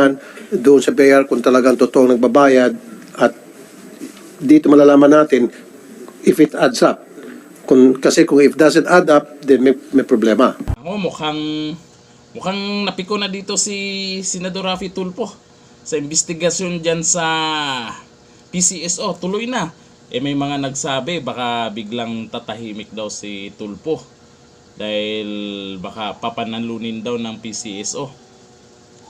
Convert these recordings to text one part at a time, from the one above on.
pinalunan doon sa BIR kung talagang totoong nagbabayad, at dito malalaman natin if it adds up. Kasi kung if doesn't add up, then may problema. Ako mukhang napiko na dito si Senador Raffy Tulfo sa investigasyon dyan sa PCSO. Tuloy na. May mga nagsabi baka biglang tatahimik daw si Tulfo dahil baka papanalunin daw ng PCSO.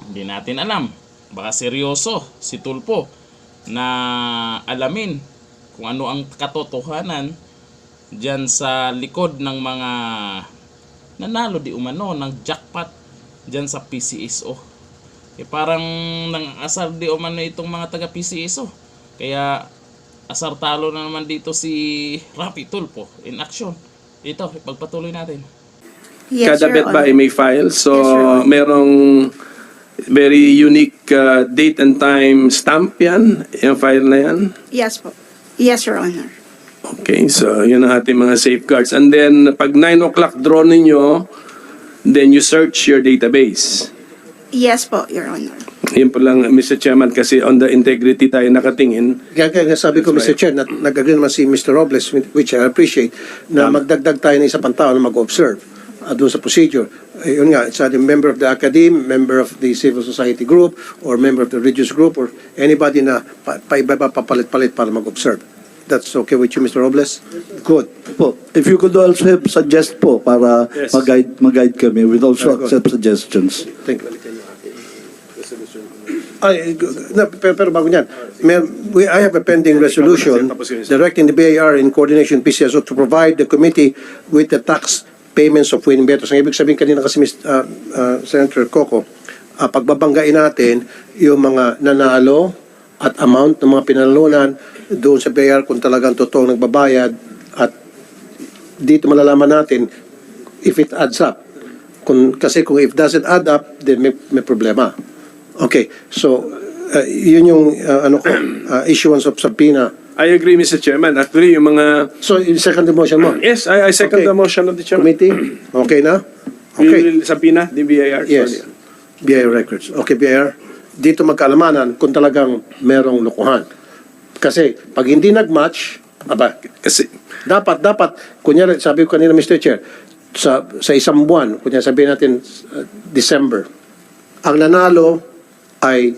Hindi natin alam. Baka seryoso si Tulfo na alamin kung ano ang katotohanan dyan sa likod ng mga nanalo di umano ng jackpot dyan sa PCSO. Parang nang-asar di umano itong mga taga PCSO. Kaya asar talo na naman dito si Raffy Tulfo in action. Ito, ipagpatuloy natin. Yes, Kada Your bet ba Honor. may file? So, Yes, Your Honor. merong very unique date and time stamp yan? Yung file na yan? Yes po. Yes, Your Honor. Okay, so yun ang ating mga safeguards. And then, pag 9 o'clock draw ninyo, then you search your database. Yes po, Your Honor. Yun po lang, Mr. Chairman, kasi on the integrity tayo nakatingin. Kaya sabi ko, Mr. Chair, nag-agree naman si Mr. Robles, which I appreciate, na magdagdag tayo ng isa pang tao na mag-observe doon sa procedure. Yun nga, it's a member of the academe, member of the civil society group, or member of the religious group, or anybody na paiba-iba papalit-palit para mag-observe. That's okay with you, Mr. Robles? Good. Po, if you could also help suggest po para Yes. mag-guide kami, we'll also Very good. accept suggestions. Thank you. Pero bago niyan, I have a pending resolution directing the BIR in coordination with PCSO to provide the committee with the tax payments of winning bettors. Ang ibig sabihin kanina kasi Senator Coco, pagbabanggain natin yung mga nanalo at amount ng mga pinalunan doon sa BIR kung talagang totoong nagbabayad, at dito malalaman natin if it adds up. Kasi kung if doesn't add up, then may problema. Okay, so yun yung issuance of subpoena. I agree, Mr. Chairman. Actually, yung mga... So, yung second motion mo? Yes, I second Okay. the motion of the Chairman. Committee? Okay na? We Okay. will subpoena the BIR. Yes. BIR records. Okay, BIR. Dito magkaalamanan kung talagang merong lokohan. Kasi pag hindi nag-match, Kasi, dapat, kunyari, sabi ko kanina, Mr. Chair, sa isang buwan, kunyari sabihin natin December, ang nanalo ay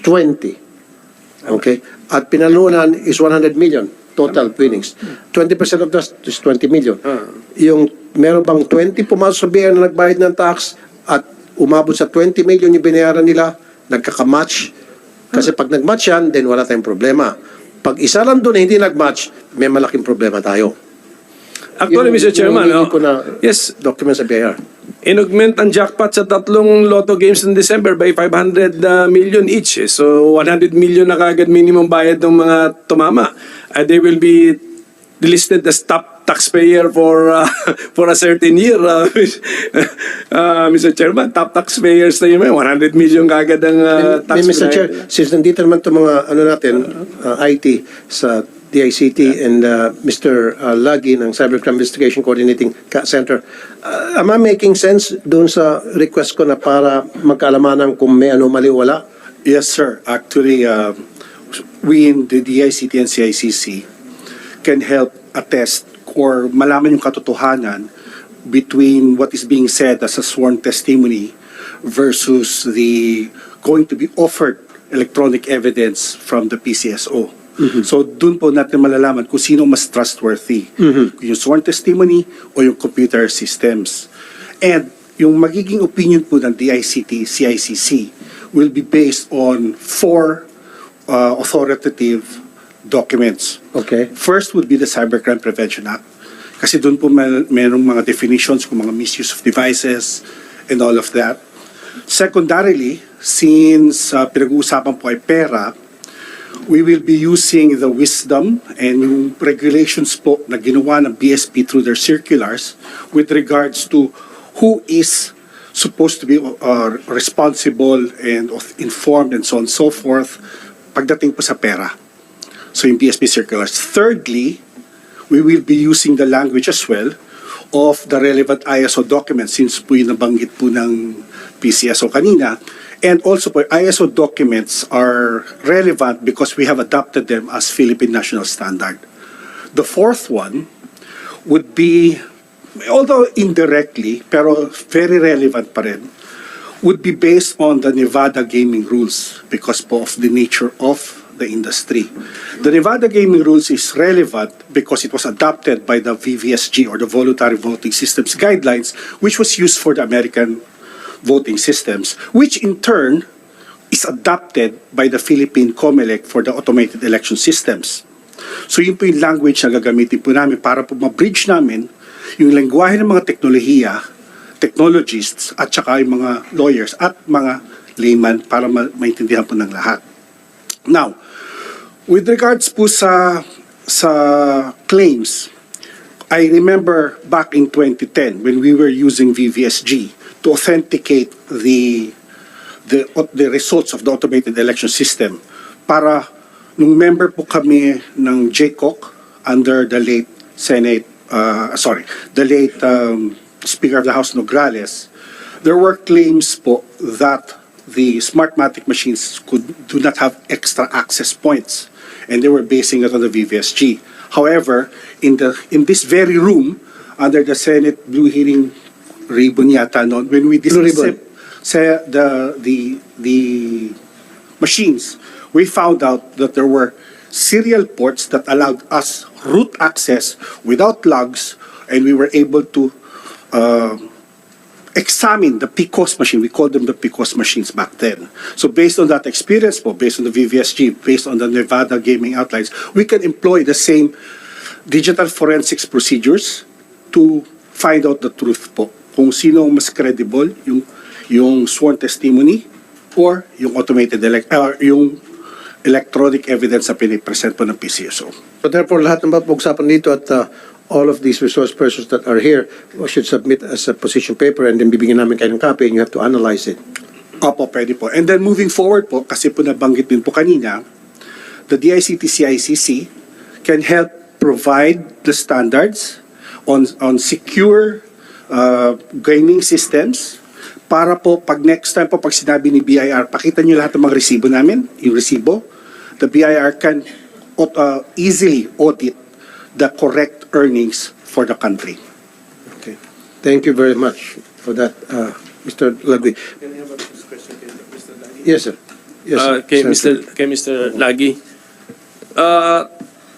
20. Okay? At pinalunan is 100 million total winnings. 20% of that is 20 million. Yung meron bang 20 pumasok sa BIR na nagbayad ng tax at umabot sa 20 million yung binayaran nila, nagkakamatch. Kasi pag nagmatch yan, then wala tayong problema. Pag isa lang doon na hindi nagmatch, may malaking problema tayo. actually, Mr. Chairman, Yung ko na yes, document sa BIR. inaugment ang jackpot sa 3 lotto games in December by 500 million each. So, 100 million na kagad minimum bayad ng mga tumama. They will be listed as top taxpayer for for a certain year. Mr. Chairman, top taxpayers na yun. 100 million kagad ang tax. Mr. Chair, since nandito naman itong mga IT sa DICT and Mr. Lagi ng Cybercrime Investigation Coordinating Center, am I making sense doon sa request ko na para magkaalamanan kung may anomaly o wala? Yes, sir. Actually, we in the DICT and CICC can help attest or malaman yung katotohanan between what is being said as a sworn testimony versus the going to be offered electronic evidence from the PCSO. So, dun po natin malalaman kung sino mas trustworthy. Yung sworn testimony o yung computer systems. And yung magiging opinion po ng DICT, CICC will be based on 4 authoritative documents. Okay. First would be the Cybercrime Prevention Act. Kasi doon po merong mga definitions kung mga misuse of devices and all of that. Secondarily, since pinag-uusapan po ay pera, we will be using the wisdom and yung regulations po na ginawa ng BSP through their circulars with regards to who is supposed to be responsible and informed and so on and so forth pagdating po sa pera. So yung BSP circulars. Thirdly, we will be using the language as well of the relevant ISO documents since po yung nabanggit po ng PCSO kanina. And also po, ISO documents are relevant because we have adopted them as Philippine national standard. The fourth one would be, although indirectly, pero very relevant pa rin, would be based on the Nevada gaming rules because po of the nature of the industry. The Nevada gaming rules is relevant because it was adopted by the VVSG or the Voluntary Voting Systems Guidelines, which was used for the American voting systems, which in turn is adopted by the Philippine COMELEC for the automated election systems. So yun po yung language na gagamitin po namin para po ma-bridge namin yung lengguwahe ng mga technologists at saka yung mga lawyers at mga layman para maintindihan po ng lahat. Now, with regards po sa claims, I remember back in 2010 when we were using VVSG to authenticate the results of the automated election system para nung member po kami ng JCOC under the late Speaker of the House Nograles, there were claims po that the Smartmatic machines do not have extra access points, and they were basing it on the VVSG. However, in this very room, under the Senate Blue Hearing Ribbon yata noon, when we discussed the machines, we found out that there were serial ports that allowed us root access without logs, and we were able to examine the PCOS machine. We called them the PCOS machines back then. So based on that experience po, based on the VVSG, based on the Nevada gaming outlines, we can employ the same digital forensics procedures to find out the truth po. Kung sino ang mas credible, yung sworn testimony or yung yung electronic evidence na pinipresent po ng PCSO. So therefore, lahat ng pag-usapan dito at all of these resource persons that are here should submit as a position paper and then bibigyan namin kayo ng copy and you have to analyze it. Opo, pwede po. And then moving forward po, kasi po nabanggit din po kanina, the DICT-CICC can help provide the standards on secure gaming systems para po pag next time po pag sinabi ni BIR, pakita nyo lahat ng mga resibo namin, yung resibo, the BIR can easily audit the correct earnings for the country. Okay. Thank you very much for that, Mr. Lagui. Yes, sir. Yes, sir. Mr. Lagi,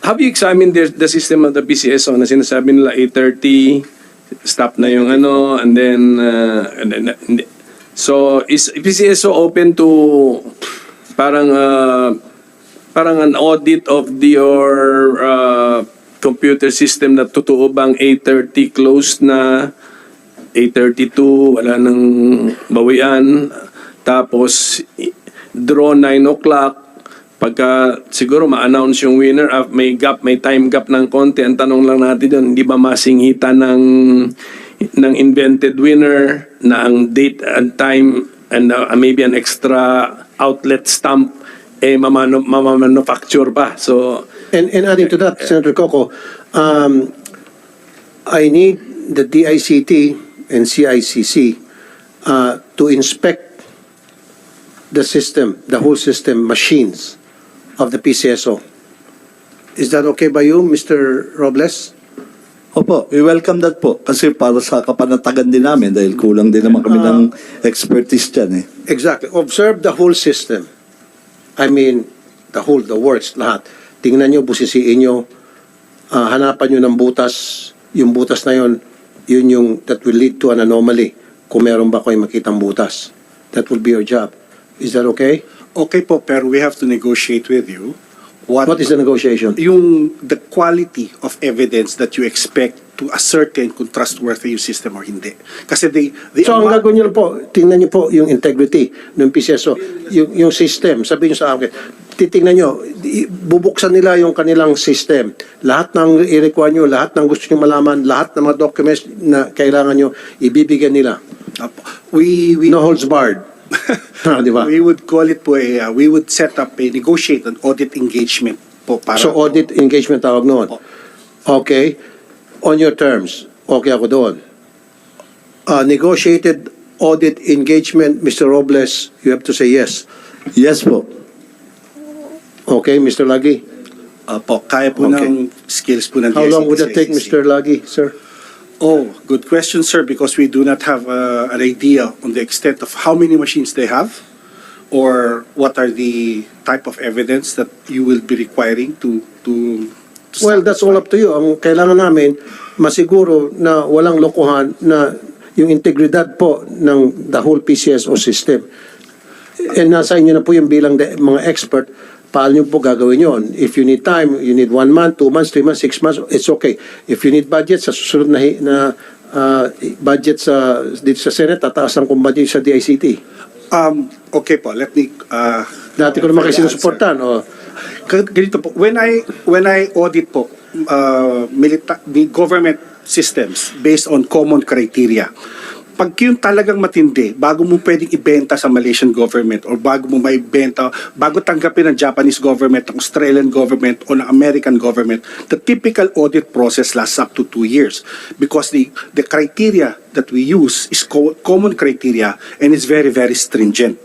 have you examined the system of the PCSO na sinasabi nila 8:30 stop na yung ano and then so is PCSO open to parang an audit of your computer system na totoo bang 8:30 closed na, 8:32 wala nang bawian, tapos draw 9 o'clock, pagka siguro ma-announce yung winner, may time gap ng konti, ang tanong lang natin doon, hindi ba masingitan ng invented winner na ang date and time and maybe an extra outlet stamp mamanufacture pa. So And adding to that, Senator Coco, I need the DICT and CICC to inspect the system, the whole system, machines of the PCSO. Is that okay by you, Mr. Robles? Opo, we welcome that po. Kasi para sa kapanatagan din namin dahil kulang din naman kami ng expertise dyan eh. Exactly. Observe the whole system. I mean, the works, lahat. Tingnan nyo, busisiin nyo, hanapan nyo ng butas, yung butas na yun yung that will lead to an anomaly kung meron ba kayong makitang butas. That will be your job. Is that okay? Okay po, pero we have to negotiate with you. What is the negotiation? The quality of evidence that you expect to ascertain kung trustworthy yung system or hindi. Kasi So ang gagawin nyo lang po, tingnan nyo po yung integrity ng PCSO, yung system. Sabihin nyo sa akin, titingnan nyo, bubuksan nila yung kanilang system. Lahat ng i-require nyo, lahat ng gusto nyo malaman, lahat ng mga documents na kailangan nyo, ibibigyan nila. No holds barred. Diba? We would call it po we would set up negotiate an audit engagement po para So audit engagement tawag noon. Okay. On your terms. Okay ako doon. Negotiated audit engagement, Mr. Robles, you have to say yes. Yes po. Okay, Mr. Lagi? Po, kaya po Okay. ng skills po ng How long would that take, DICT-CICC. Mr. Lagi, sir? Oh, good question, sir, because we do not have an idea on the extent of how many machines they have or what are the type of evidence that you will be requiring to Well, that's all up to you. Ang kailangan namin, masiguro na walang lokohan na yung integridad po ng the whole PCSO system. And nasa inyo na po yung bilang mga expert, paano nyo po gagawin yon? If you need time, you need 1 month, 2 months, 3 months, 6 months, it's okay. If you need budget, sa susunod na budget dito sa Senate, tataasan kong budget sa DICT. Okay po, let me Dati ko naman kayo sinusuportan. O, ganito po, when I audit po the government systems based on common criteria, pag yung talagang matindi, bago mo pwedeng ibenta sa Malaysian government or bago mo maibenta, bago tanggapin ng Japanese government, ng Australian government o ng American government, the typical audit process lasts up to 2 years because the criteria that we use is common criteria and it's very, very stringent.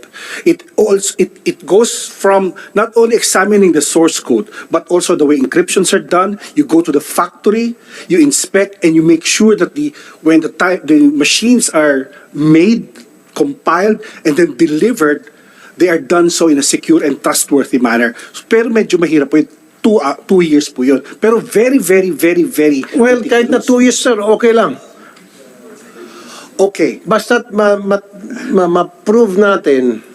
It goes from not only examining the source code, but also the way encryptions are done. You go to the factory, you inspect, and you make sure that when the machines are made, compiled, and then delivered, they are done so in a secure and trustworthy manner. Pero medyo mahirap po yun. 2 years po yun. Pero very, very, very, very... well, kahit na 2 years, sir, okay lang. Okay. Basta't ma-prove natin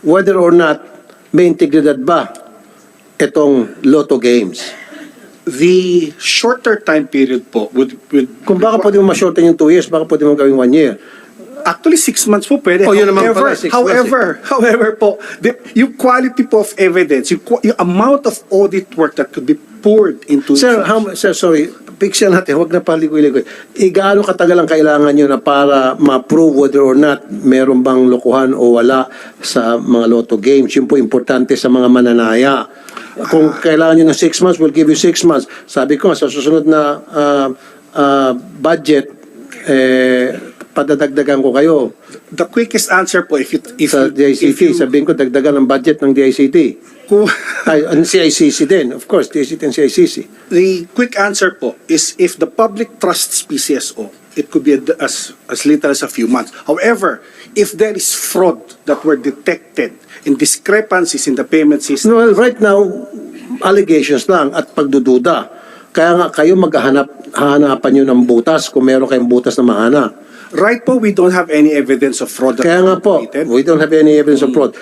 whether or not may integridad ba itong Lotto Games. The shorter time period po would Kung baka pwede mo ma-shorten yung 2 years, baka pwede mo gawing 1 year. actually 6 months po pwede. Oh, yun naman pala, 6 months However po, yung quality po of evidence, yung amount of audit work that could be poured into Sir, sorry, picture natin, huwag na paligoy-ligoy. Gaano katagal ang kailangan nyo na para ma-prove whether or not meron bang lokohan o wala sa mga Lotto Games? Yun po importante sa mga mananaya. Kung kailangan nyo ng 6 months, we'll give you 6 months. Sabi ko, sa susunod na budget, padadagdagan ko kayo the quickest answer po if sa DICT. Sabihin ko, dagdagan ang budget ng DICT. Ay, ang CICC din, of course, DICT and CICC. The quick answer po is if the public trusts PCSO, it could be as little as a few months. However, if there is fraud that were detected in discrepancies in the payment system, Well, right now, allegations lang at pagdududa. Kaya nga kayo hahanapan nyo ng butas kung meron kayong butas na mahanap. right po, we don't have any evidence of fraud that Kaya nga was po, committed. we don't have any evidence of fraud.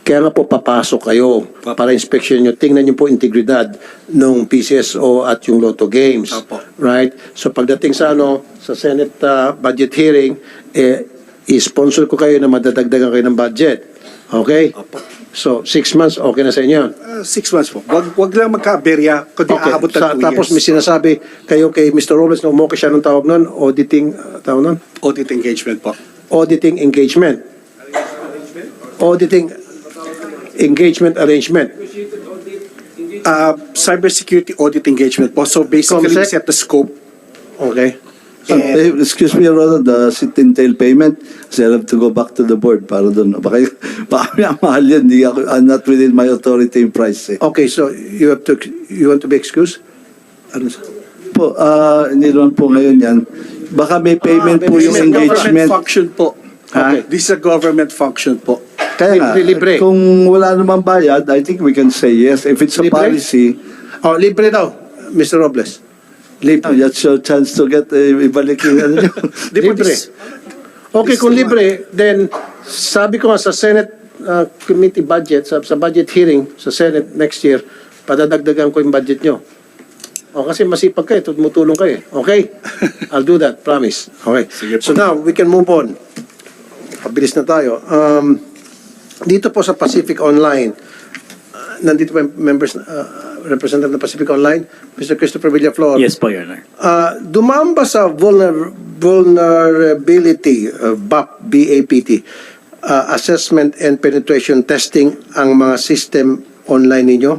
Kaya nga po, papasok kayo para inspection nyo. Tingnan nyo po integridad ng PCSO at yung Lotto Games. Opo. Right? So pagdating sa sa Senate budget hearing, i-sponsor ko kayo na madadagdagan kayo ng budget. Okay? Opo. So 6 months, okay na sa inyo. 6 months po. Wag lang magka-aberya, kundi Okay. aabot ng 2 Tapos may years. sinasabi kayo kay Mr. Robles na umokay siya ng tawag nun, auditing, tawag nun? Audit engagement po. Auditing engagement. Auditing engagement arrangement. Cybersecurity audit engagement po. So basically, we Comsec? set the scope. Okay. Excuse me, Your Honor, the sit-in-tail payment, so I'll have to go back to the board para doon. Baka mahal yan, I'm not within my authority in price. Okay, so you want to be excused? Ano sa? Po, hindi naman po ngayon yan. Baka may payment po may yung This is a government engagement. function po. Okay. This is a government function po. Kaya nga, Libre. kung wala namang bayad, I think we can say yes. If it's a Libre? policy, Oh, libre daw, Mr. Robles. Libre. that's your chance to get ibalik yung ano nyo. Di po, Libre. this- Okay, kung libre, then sabi ko nga sa Senate committee budget, sa budget hearing sa Senate next year, padadagdagan ko yung budget nyo. O kasi masipag kayo, tumutulong kayo. Okay? I'll do that, promise. Okay. Sige po. So now, we can move on. Pabilis na tayo. Dito po sa Pacific Online, nandito pa yung members, representative ng Pacific Online, Mr. Christopher Villaflor. Yes po, Your Honor. Dumaan ba sa vulnerability, BAPT, assessment and penetration testing ang mga system online ninyo?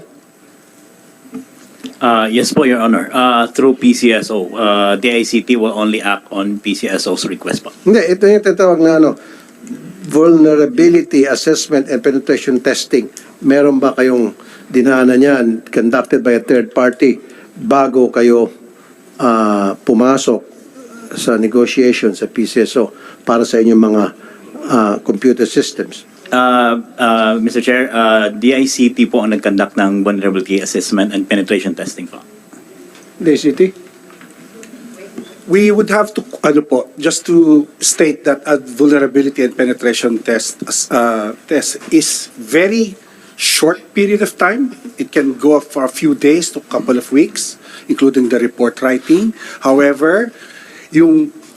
Yes po, Your Honor. Through PCSO, DICT will only act on PCSO's request po. Hindi, ito yung tinatawag na vulnerability assessment and penetration testing. Meron ba kayong dinaanan yan, conducted by a third party, bago kayo pumasok sa negotiation sa PCSO para sa inyong mga computer systems? Mr. Chair, DICT po ang nag-conduct ng vulnerability assessment and penetration testing po. DCT? We would have to, just to state that a vulnerability and penetration test is very short period of time. It can go for a few days to a couple of weeks, including the report writing. However,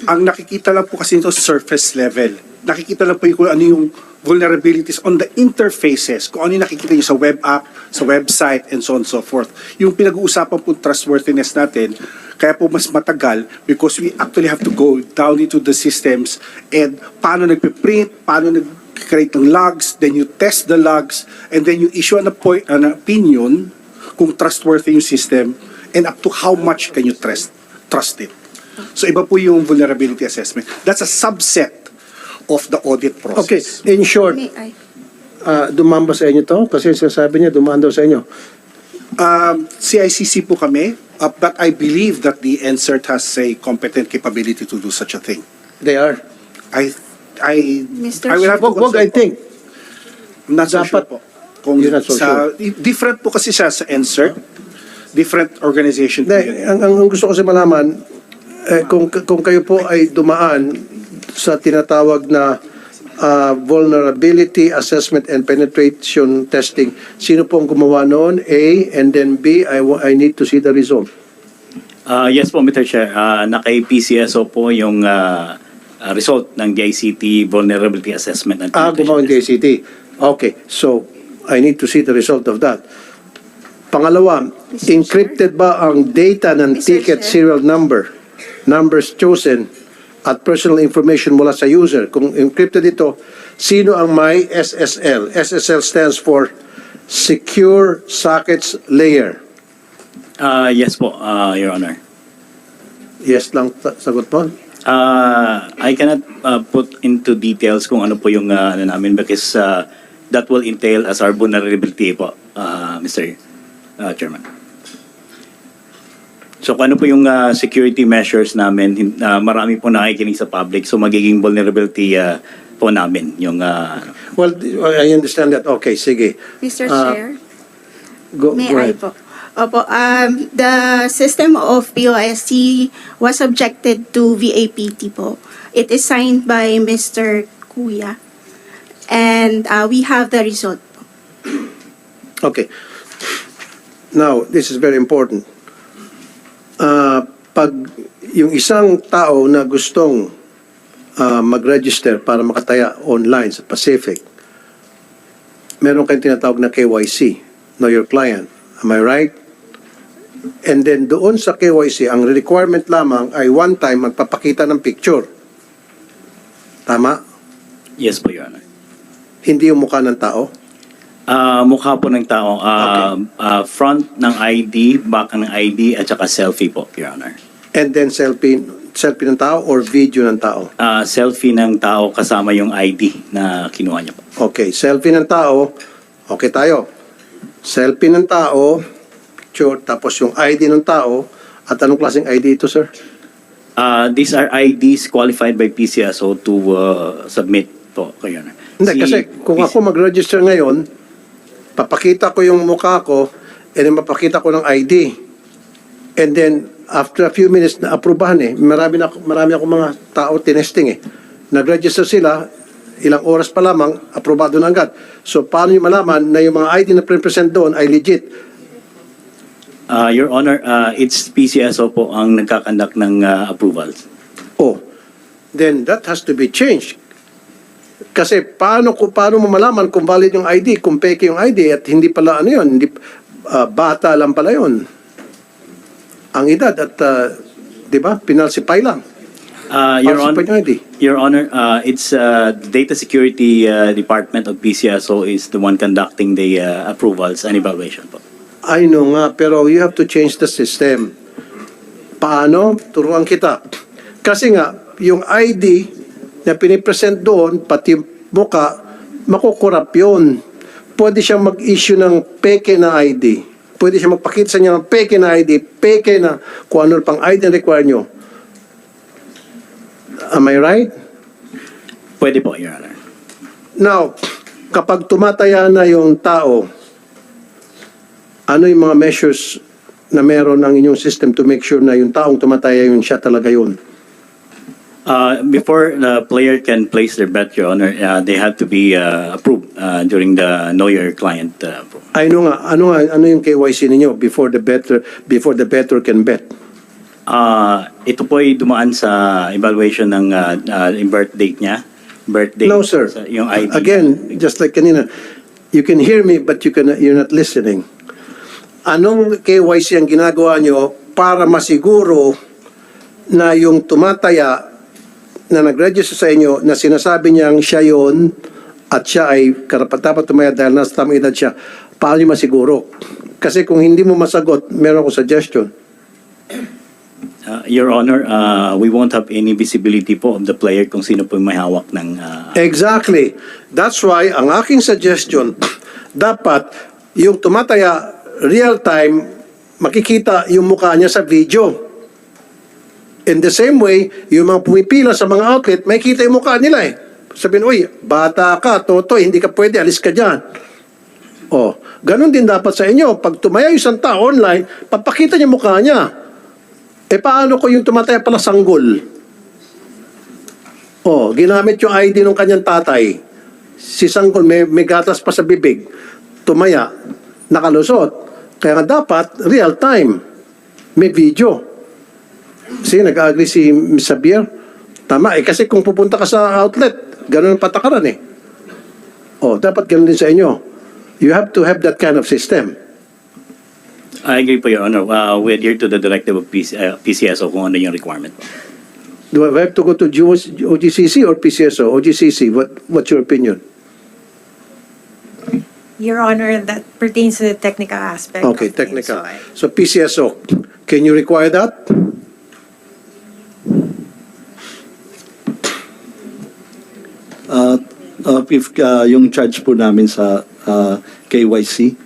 ang nakikita lang po kasi ito surface level. Nakikita lang po kung ano yung vulnerabilities on the interfaces, kung ano yung nakikita nyo sa web app, sa website, and so on and so forth. Yung pinag-uusapan po trustworthiness natin, kaya po mas matagal because we actually have to go down into the systems and paano nagpe-print, paano nag-create ng logs, then you test the logs, and then you issue an opinion kung trustworthy yung system and up to how much can you trust it. So iba po yung vulnerability assessment. That's a subset of the audit Okay, process. in short, May I? dumaan ba sa inyo to? Kasi sinasabi niya, dumaan daw sa inyo. CICC po kami, but I believe that the NCERT has a competent capability to do such a thing. They are. Mr. I will have to Wag, I consult po. think. I'm not so Dapat- sure po. Kung You're not so different po kasi siya sa NCERT, different organization po Hindi, yun. ang gusto ko kasi malaman, kung kayo po ay dumaan sa tinatawag na vulnerability assessment and penetration testing, sino po ang gumawa noon? A, and then B, I need to see the result. Yes po, Mr. Chair. Naka-PCSO po yung result ng DICT vulnerability assessment and Gumawa ng penetration testing. JCT. Okay, so I need to see the result of that. Pangalawa, Mr. encrypted ba ang data ng Mr. ticket Chair. serial number, numbers chosen, at personal information mula sa user? Kung encrypted ito, sino ang may SSL? SSL stands for Secure Sockets Layer. Yes po, Your Honor. Yes lang, sagot mo? I cannot put into details kung ano po yung ano namin because that will entail as our vulnerability po, Mr. Chairman. So kung ano po yung security measures namin, marami po nakikinig sa public, so magiging vulnerability po namin yung Well, I understand that. Okay, sige. Mr. Ah, Chair, Go may I ahead. po? Opo, the system of POST was subjected to VAPT po. It is signed by Mr. Kuya. And we have the result po. Okay. Now, this is very important. Pag yung isang tao na gustong mag-register para makataya online sa Pacific, meron kayong tinatawag na KYC, Know Your Client. Am I right? And then doon sa KYC, ang requirement lamang ay one time magpapakita ng picture. Tama? yes po, Your Honor. Hindi yung mukha ng tao. Mukha po ng tao, front ng ID, back ng ID, at saka selfie po, Your Honor. And then selfie ng tao or video ng tao. Selfie ng tao kasama yung ID na kinuha niya po. Okay, selfie ng tao. Okay tayo. Selfie ng tao, picture, tapos yung ID ng tao. At anong klaseng ID ito, sir? These are IDs qualified by PCSO to submit po, Your Honor. Hindi, kasi kung ako mag-register ngayon, papakita ko yung mukha ko, and then mapakita ko ng ID. And then, after a few minutes, na-aprobahan eh. Marami ako mga tao tinesting eh. Nag-register sila, ilang oras pa lamang, aprobado na agad. So, paano nyo malaman na yung mga ID na present doon ay legit? Your Honor, it's PCSO po ang nagkakandak ng approvals. Oh, then that has to be changed. Kasi paano mo malaman kung valid yung ID, kung fake yung ID at hindi pala ano yun, hindi, bata lang pala yun. Ang edad at, di ba, pinalsipay lang. Your Falsified Honor, yung ID. Your Honor, it's Data Security Department of PCSO is the one conducting the approvals and evaluation po. I know nga, pero you have to change the system. Paano? Turuan kita. Kasi nga, yung ID na pinipresent doon, pati muka, makukurap yun. Pwede siyang mag-issue ng peke na ID. Pwede siya magpakita sa inyo ng peke na ID, peke na kung ano pang ID na require nyo. Am I right? Pwede po, Your Honor. Now, kapag tumataya na yung tao, ano yung mga measures na meron ng inyong system to make sure na yung taong tumataya yun, siya talaga yun? Before the player can place their bet, Your Honor, they have to be approved during the Know Your Client. Ano yung KYC ninyo before the better can bet? Ito po ay dumaan sa evaluation ng birth date niya. No, sir. Yung ID. Again, just like kanina, you can hear me but you're not listening. Anong KYC ang ginagawa nyo para masiguro na yung tumataya na nag-register sa inyo na sinasabi niyang siya yon at siya ay karapat-dapat tumaya dahil nasa tamang edad siya, paano niyo masiguro? Kasi kung hindi mo masagot, meron akong suggestion. Your Honor, we won't have any visibility po of the player kung sino po may hawak ng... Exactly. That's why ang aking suggestion, dapat yung tumataya real time, makikita yung mukha niya sa video. In the same way, yung mga pumipila sa mga outlet, makikita yung mukha nila eh. Sabihin, uy, bata ka, totoy, hindi ka pwede, alis ka dyan. Oh, ganun din dapat sa inyo. Pag tumaya yung isang tao online, papakita niya mukha niya. Eh paano ko yung tumataya pala sanggol? Oh, ginamit yung ID ng kanyang tatay. Si sanggol may gatas pa sa bibig. Tumaya, nakalusot. Kaya nga dapat, real time. May video. Sige, nag-agree si Ms. Xavier. Tama eh, kasi kung pupunta ka sa outlet, ganun ang patakaran eh. Oh, dapat ganun din sa inyo. You have to have that kind of system. I agree po, Your Honor. We adhere to the directive of PCSO kung ano yung requirement po. Do I have to go to OGCC or PCSO? OGCC, what's your opinion? Your Honor, that pertains to the technical aspect. Okay, of things, technical. so I- So PCSO, can you require that? If yung charge po namin sa KYC,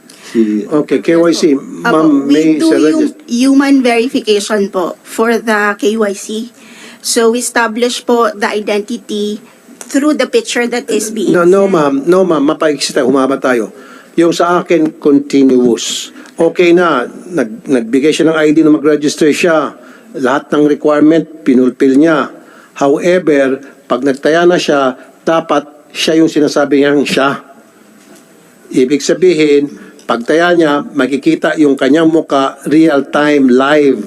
Okay, KYC. Ma'am, we may do suggest- human verification po for the KYC. So we establish po the identity through the picture that is being No, sent. ma'am, mapaiksi tayo, humaba tayo. Yung sa akin, continuous. Okay na, nagbigay siya ng ID na mag-register siya. Lahat ng requirement, pinulpil niya. However, pag nagtaya na siya, dapat siya yung sinasabi niyang siya. Ibig sabihin, pagtaya niya, makikita yung kanyang muka real-time, live.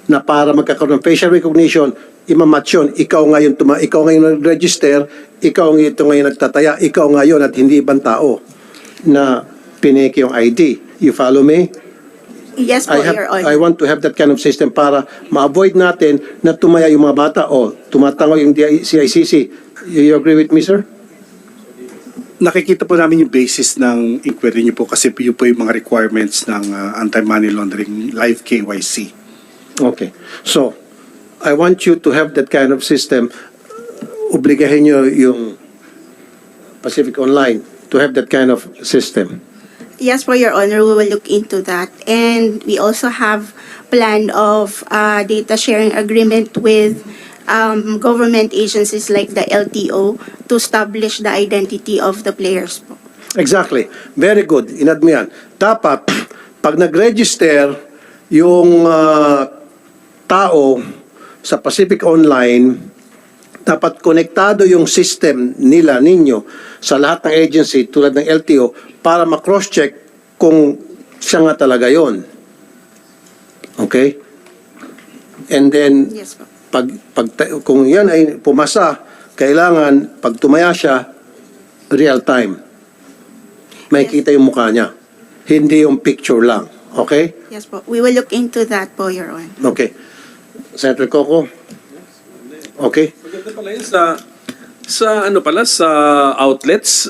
Na para magkakaroon ng facial recognition, imamatch yun. Ikaw ngayon nag-register, ikaw ngayon nagtataya, ikaw ngayon at hindi ibang tao na pineke yung ID. You follow me? Yes po, Your I Honor. want to have that kind of system para ma-avoid natin na tumaya yung mga bata o tumatango yung CICC. You agree with me, sir? Nakikita po namin yung basis ng inquiry niyo po kasi yun po yung mga requirements ng anti-money laundering live KYC. Okay. So, I want you to have that kind of system. Obligahin nyo yung Pacific Online to have that kind of system. Yes po, Your Honor, we will look into that. And we also have plan of data sharing agreement with government agencies like the LTO to establish the identity of the players po. Exactly. Very good. Inad mo yan. Dapat, pag nag-register yung tao sa Pacific Online, dapat konektado yung system nila, ninyo, sa lahat ng agency tulad ng LTO para ma-cross-check kung siya nga talaga yon. Okay? And then, Yes po. kung yan ay pumasa, kailangan, pag tumaya siya, real time. May kita yung mukha niya. Hindi yung picture lang. Okay? Yes po. We will look into that po, Your Honor. Okay. Senator Coco? Okay? Maganda pala yun sa outlets.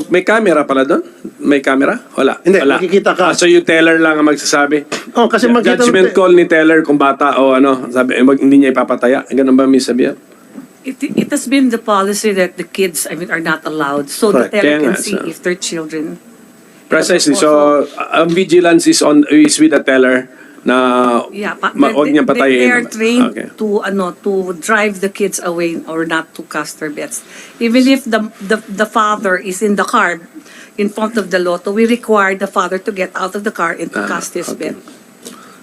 May camera pala doon? May camera? Wala. Hindi, Wala. makikita ka. So yung teller lang ang magsasabi. Oh, kasi makita Judgment call ni teller kung bata o ano, sabi, hindi niya ipapataya. Ganun ba, Miss Xavier? It has been the policy that the kids, are not allowed, so the Correct. teller Kaya can nga, see so- if their children. Precisely. So, ang vigilance is with the teller na Yeah, huwag niyang patayin. they are trained Okay. to drive the kids away or not to cast their bets. Even if the father is in the car in front of the lotto, we require the father to get out of the car and to cast his okay. bet.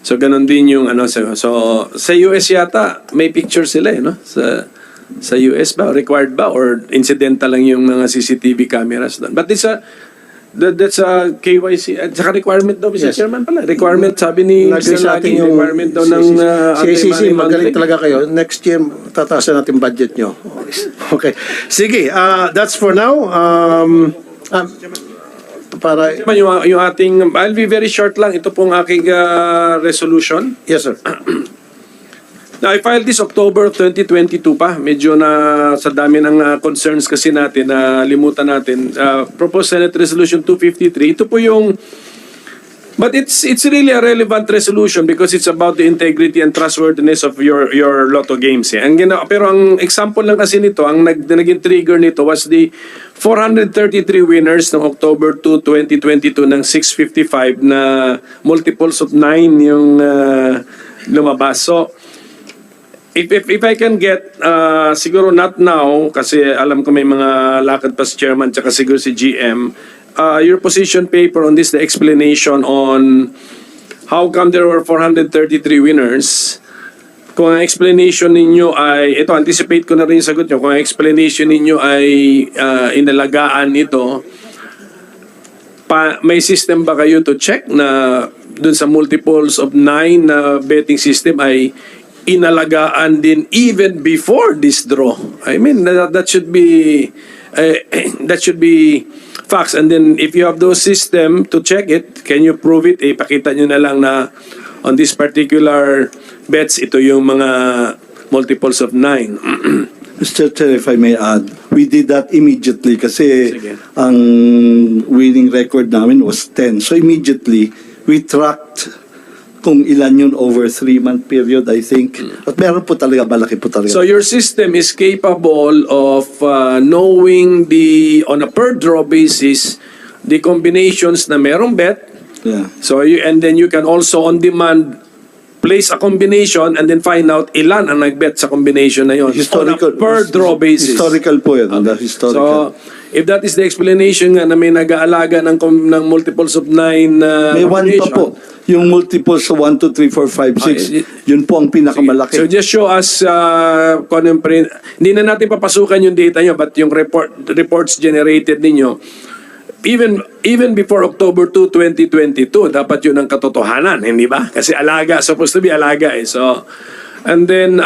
So, ganun din yung so sa US yata, may picture sila no? Sa US ba? Required ba? Or incidental lang yung mga CCTV cameras doon? But that's a KYC, at saka requirement daw, Mr. Yes. Chairman pala. Requirement, sabi ni Lagay Mr. sa atin Lagi, yung requirement daw ng CCC, Anti-Money magaling Laundering. talaga kayo. Next year, tataasan natin budget nyo. Okay. Sige, that's for now. Para, Chairman, yung ating, I'll be very short lang. Ito pong aking resolution. yes, sir. Now, I filed this October of 2022 pa. Medyo na sa dami ng concerns kasi natin na limutan natin. Proposed Senate Resolution 253. Ito po yung... But it's really a relevant resolution because it's about the integrity and trustworthiness of your lotto games. Eh. Pero ang example lang kasi nito, ang naging trigger nito was the 433 winners ng October 2, 2022 ng 655 na multiples of 9 yung lumabas. So, If I can get, siguro not now, kasi alam ko may mga lakad pa si Chairman tsaka siguro si GM, your position paper on this, the explanation on how come there were 433 winners. Kung ang explanation ninyo ay, ito anticipate ko na rin yung sagot nyo, kung ang explanation ninyo ay inalagaan ito, may system ba kayo to check na dun sa multiples of 9 na betting system ay inalagaan din even before this draw? I mean, that should be facts. And then if you have those system to check it, can you prove it? Ipakita nyo na lang na on this particular bets, ito yung mga multiples of 9. Mr. Chair, if I may add, we did that immediately kasi Sige. ang winning record namin was 10. So immediately, we tracked kung ilan yun over 3-month period, I think. At meron po talaga, malaki po talaga. So your system is capable of knowing on a per draw basis the combinations na merong bet. Yeah. So and then you can also on demand place a combination and then find out ilan ang nagbet sa combination na yon. Historical. On a per draw basis. Historical po yun. The historical. So if that is the explanation nga na may nag-aalaga ng multiples of 9 May one pa po. Yung multiples sa 1, 2, 3, 4, 5, 6. Yun po ang pinakamalaki. So just show us kung ano yung hindi na natin papasukan yung data nyo but yung reports generated ninyo even before October 2, 2022 dapat yun ang katotohanan, hindi ba? Kasi alaga, supposed to be alaga eh. So and then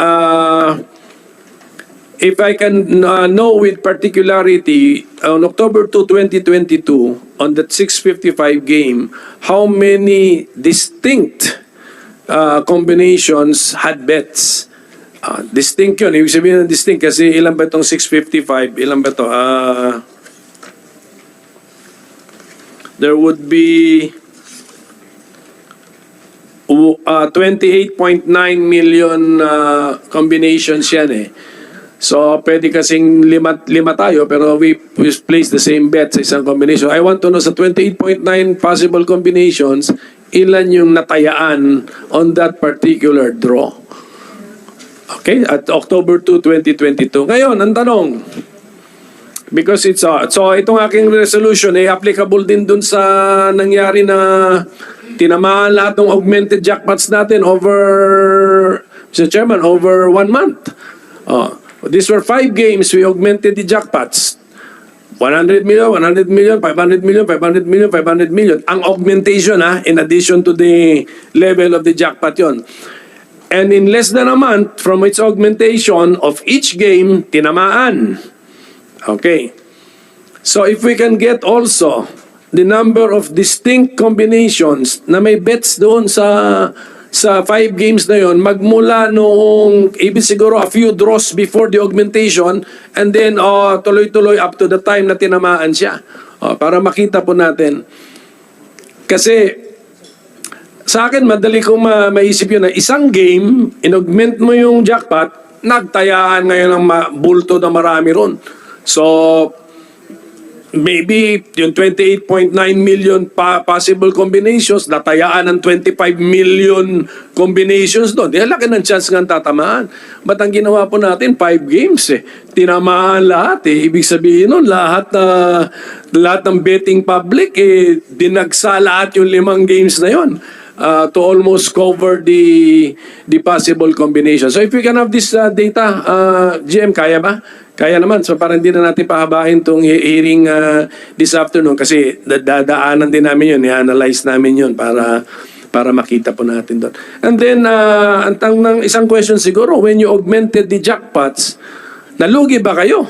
if I can know with particularity on October 2, 2022 on that 655 game, how many distinct combinations had bets? Distinct yun. Ibig sabihin ng distinct kasi ilan ba itong 655? Ilan ba ito? There would be 28.9 million combinations yan eh. So, pwede kasing lima tayo pero we place the same bet sa isang combination. I want to know sa 28.9 possible combinations, ilan yung natayaan on that particular draw. Okay? At October 2, 2022. Ngayon, ang tanong, because it's so itong aking resolution ay applicable din dun sa nangyari na tinamaan lahat ng augmented jackpots natin over, Mr. Chairman, over 1 month. These were 5 games, we augmented the jackpots. 100 million, 100 million, 500 million, 500 million, 500 million. Ang augmentation in addition to the level of the jackpot yon. And in less than a month from its augmentation of each game, tinamaan. Okay. So if we can get also the number of distinct combinations na may bets doon sa 5 games na yon, magmula noong ibig siguro a few draws before the augmentation and then tuloy-tuloy up to the time na tinamaan siya. Para makita po natin. Kasi sa akin madali kong maisip yun na isang game, in-augment mo yung jackpot, nagtayaan ngayon ng bulto na marami ron. So, maybe yung 28.9 million possible combinations, natayaan ng 25 million combinations doon. Di laki ng chance nga tatamaan. Ba't ang ginawa po natin, 5 games eh. Tinamaan lahat eh. Ibig sabihin nun, lahat ng betting public eh, dinagsa lahat yung 5 games na yon. To almost cover the possible combination. So if we can have this data, GM, kaya ba? Kaya naman. So parang hindi na natin pahabahin itong hearing this afternoon kasi dadaanan din namin yun, i-analyze namin yun para makita po natin doon. And then, ang ng isang question siguro, when you augmented the jackpots, nalugi ba kayo?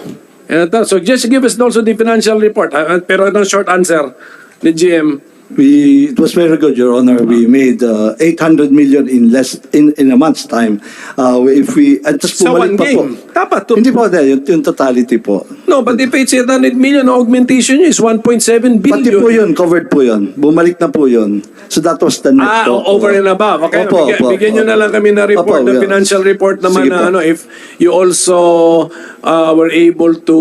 So just give us also the financial report. Pero itong short answer ni GM. It was very good, Your Honor. We made 800 million in a month's time. If we just Sa one bumalik pa po. game. Dapat to. Hindi po, yung totality po. No, but if it's 800 million, augmentation nyo is 1.7 billion. Pati po yun, covered po yun. Bumalik na po yun. So that was the net po. Over and above. Okay, Opo, bigyan nyo opo. na lang kami na report, Opo, the yeah. financial report naman Sige na po. if you also were able to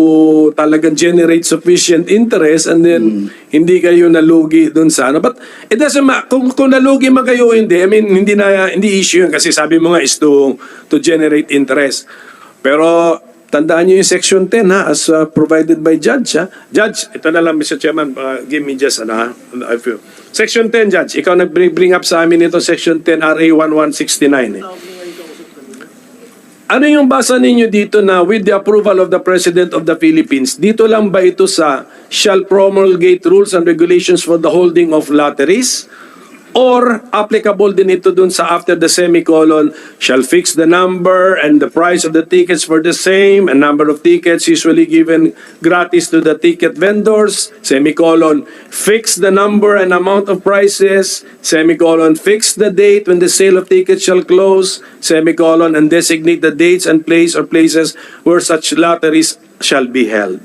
talagang generate sufficient interest and then hindi kayo nalugi dun sa ano. But it doesn't matter. Kung nalugi man kayo o hindi, I mean, hindi issue yun kasi sabi mo nga is to generate interest. Pero tandaan nyo yung Section 10 ha, as provided by Judge ha. Judge, ito na lang Mr. Chairman, give me just a few. Section 10, Judge, ikaw nag-bring up sa amin ito, Section 10, RA 1169 eh. Ano yung basa ninyo dito na with the approval of the President of the Philippines, dito lang ba ito sa shall promulgate rules and regulations for the holding of lotteries? Or applicable din ito dun sa after the semicolon, shall fix the number and the price of the tickets for the same, and number of tickets usually given gratis to the ticket vendors, semicolon, fix the number and amount of prices, semicolon, fix the date when the sale of tickets shall close, semicolon, and designate the dates and place or places where such lotteries shall be held.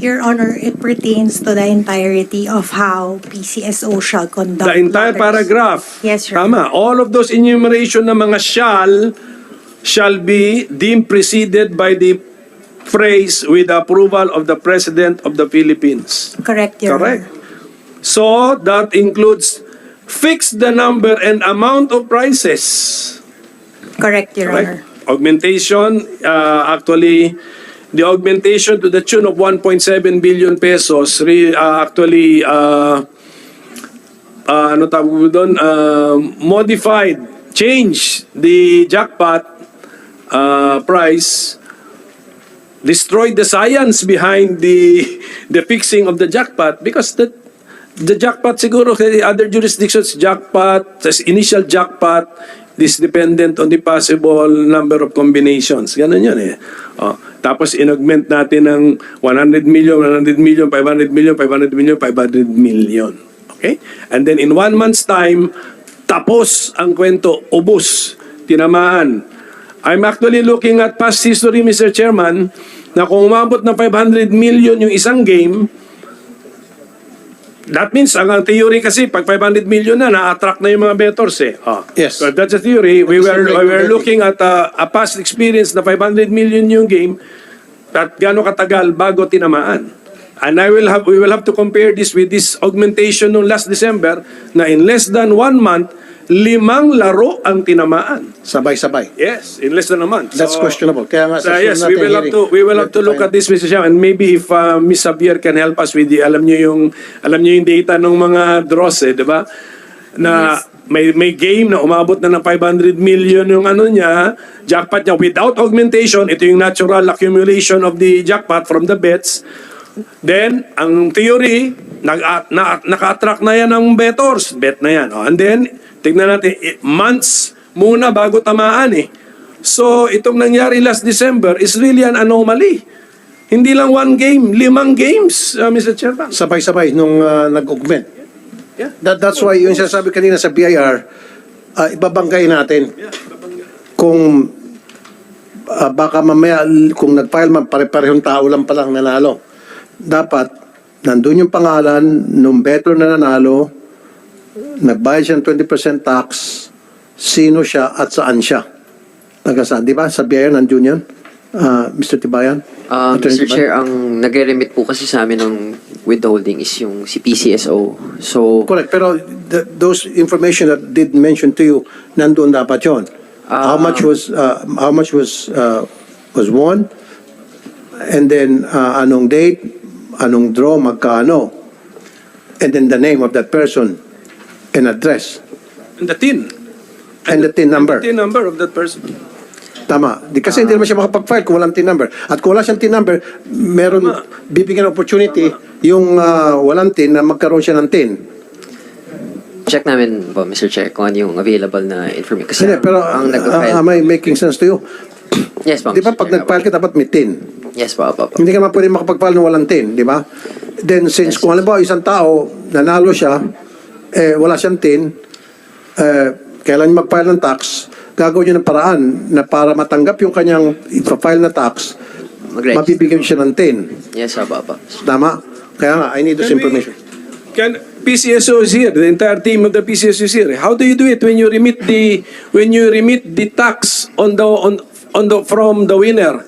Your Honor, it pertains to the entirety of how PCSO shall conduct The entire lotteries. paragraph. Yes, Your Tama. All of those enumeration ng mga shall be deemed preceded by the phrase with the approval of the President of the Philippines. Correct, Your Correct. Honor. So that includes fix the number and amount of prices. Correct, Your Honor. Correct. Augmentation, actually, the augmentation to the tune of 1.7 billion pesos actually ano tawag mo doon, modified, change the jackpot price, destroyed the science behind the fixing of the jackpot because the jackpot siguro the other jurisdictions jackpot, initial jackpot this dependent on the possible number of combinations. Ganun yun eh. Tapos inaugment natin ng 100 million, 100 million, 500 million, 500 million, 500 million. Okay? And then in 1 month's time, tapos ang kwento, ubos, tinamaan. I'm actually looking at past history, Mr. Chairman, na kung umabot ng 500 million yung isang game, that means, ang theory kasi, pag 500 million na-attract na yung mga bettors eh. Yes. So that's a theory. We That is were regular looking at a past experience na 500 million yung game at gano'ng katagal bago tinamaan. And we will have to compare this with this augmentation nung last December na in less than 1 month, 5 laro ang tinamaan. Sabay-sabay. Yes, in less than a month. That's questionable. Kaya nga, So, sa yes, susunod natin hearing, we will have to look find- at this, Mr. Chairman, and maybe if Ms. Xavier can help us with alam niyo yung data ng mga draws eh, di ba? Na may game na umabot na ng 500 million yung ano niya, jackpot niya without augmentation, ito yung natural accumulation of the jackpot from the bets. Then, ang theory, naka-attract na yan ng bettors. Bet na yan. And then, tignan natin, months muna bago tamaan eh. So, itong nangyari last December is really an anomaly. Hindi lang 1 game, 5 games, Mr. Chairman. sabay-sabay nung nag-augment. Yeah. That's why yung sinasabi kanina sa BIR, ibabangkay natin kung baka mamaya kung nag-file man pare-parehong tao lang palang nanalo. Dapat nandun yung pangalan nung bettor na nanalo, nagbayad siya ng 20% tax, sino siya at saan siya. Taga saan? Di ba? Sa BIR, nandun yan? Mr. Tibayan? Attorney Mr. Tibayan? Chair, ang nagre-remit po kasi sa amin ng withholding is yung si PCSO. So, Correct. Pero those information that did mention to you, nandun dapat yun. How much was won? And then, anong date? Anong draw? Magkano? And then the name of that person and address. And the TIN. And the TIN number. TIN number of that person. Tama. Kasi hindi naman siya makapag-file kung walang TIN number. At kung wala siyang TIN number, meron bibigyan opportunity yung walang TIN na magkaroon siya ng TIN. check namin po, Mr. Chair, kung ano yung available na information. Kasi Hindi, pero ang nag-file. am I making sense to you? Yes po, Di ba Mr. pag Chair, nag-file ka dapat may TIN? Yes po, opo. Hindi ka naman pwede makapag-file ng walang TIN, di ba? Then since kung halimbawa isang tao, nanalo siya, wala siyang TIN, kailan mag-file ng tax, gagawin niya ng paraan na para matanggap yung kanyang ipafile na tax, Mag-register. mabibigyan siya ng TIN. Yes, opo. Tama? Kaya nga, I need this information. PCSO is here. The entire team of the PCSO is here. How do you do it when you remit the tax from the winner?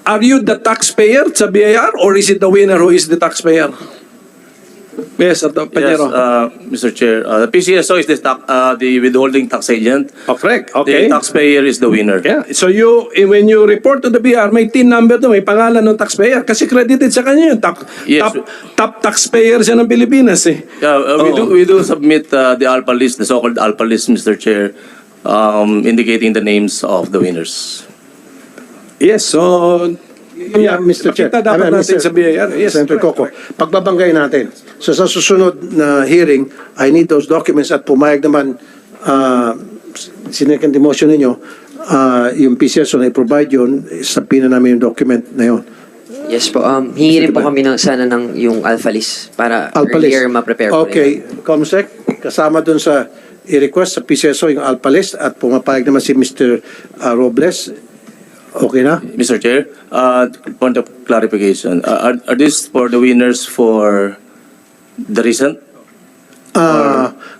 Are you the taxpayer sa BIR or is it the winner who is the taxpayer? Yes, Panyero. Mr. Chair, the PCSO is the withholding tax agent. Oh, correct. Okay. The taxpayer is the winner. Yeah. So when you report to the BIR, may TIN number doon, may pangalan ng taxpayer kasi credited sa kanya yun. Yes. Top taxpayer siya ng Pilipinas eh. Yeah, we do submit the ALPA list, the so-called ALPA list, Mr. Chair, indicating the names of the winners. Yes, so Yeah, Mr. Chair. Makita dapat natin sa BIR. Yes. Senator Coco, pagbabanggay natin. So sa susunod na hearing, I need those documents at pumayag naman sinecond motion ninyo, yung PCSO na i-provide yun, sapina namin yung document na yun. Yes po. Hingi rin po kami sana ng yung alpha list para Alpha list. earlier ma-prepare po Okay, Comsec, kasama dun sa i-request sa PCSO yung alpha list at pumapayag naman si Mr. Robles. Okay na? Mr. Chair, point of clarification. Are these for the winners for the recent?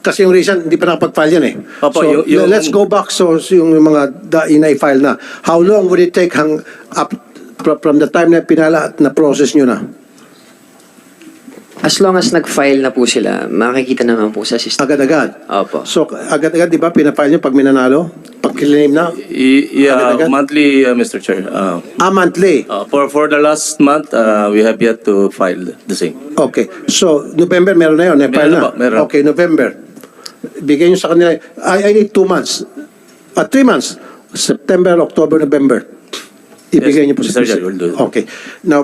Kasi yung reason, hindi pa nakapag-file yan eh. Opo, So, yung- let's go back so yung mga ina-file na. How long would it take up from the time na pinala at na-process nyo na? As long as nag-file na po sila, makikita naman po sa system. Agad-agad? Opo. So, agad-agad, di ba, pinafile nyo pag minanalo? Pag kilaim na? Yeah, Agad-agad? monthly, Mr. Chair. Monthly? For the last month, we have yet to file the same. Okay. So, November, meron na yun? Na-file Meron na? po, meron. Okay, November. Bigay nyo sa kanila. I need 2 months. 3 months. September, October, November. Ibigay Yes, niyo po sa Mr. Chair, we'll do it. Okay. Now,